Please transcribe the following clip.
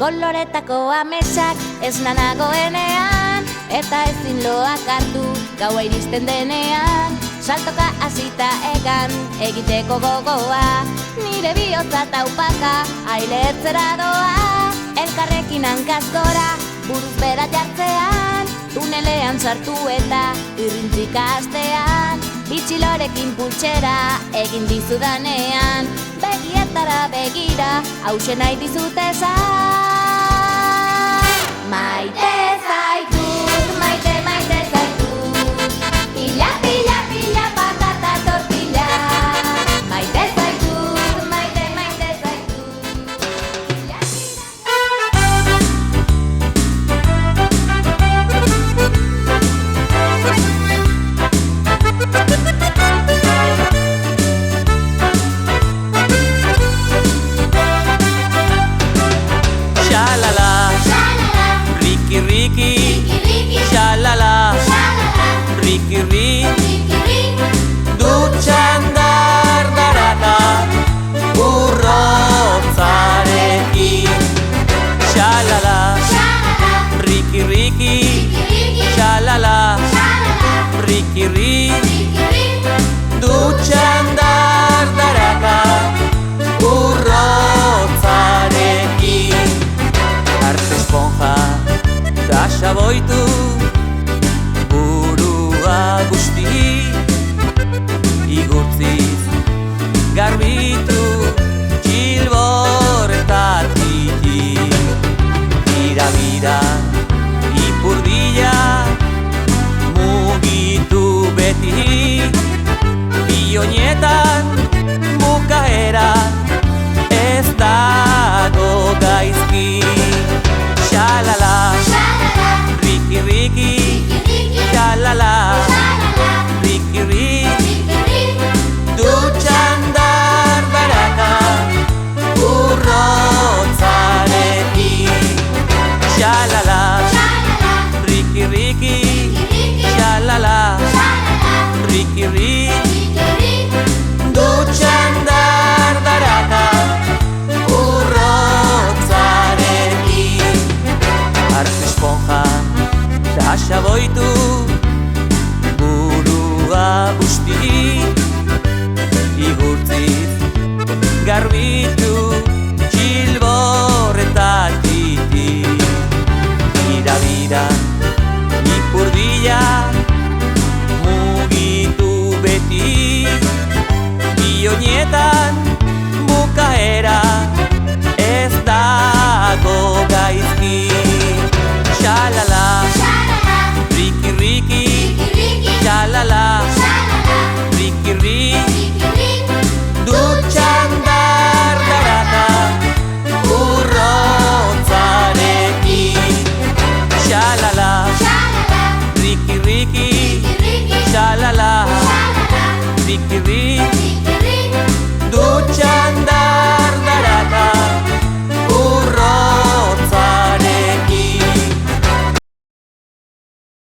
Koloretako ametsak esna nagoenean, eta ezin loak hartu gaua iristen denean. Saltoka hasita egan egiteko gogoa, nire bihotza taupaka ailetzera doa. Elkarrekin hankaz gora, buruz bera jartzean, tunelean sartu eta irrintzika hastean. Bitxilorekin pultsera egin dizudanean, begietara begira hause nahi dizut esan. Maite zaitut, maite maite zaitut, pila pila pila patata tortilla. Maite zaitut, maite maite zaitut, pila Shalala, Ricky Ricky, shalala, Ricky Ricky, dutxan dardaraka, urrotzarekin. Shalala, Ricky Ricky, shalala, Ricky Ricky, dutxan dardaraka, urrotzarekin. Arte esponja da xaboitu burua guzti, igurtziz garbitu txilborretatik. Gira ipurdila mugitu beti, bionietan bukaera ez dago gaizki.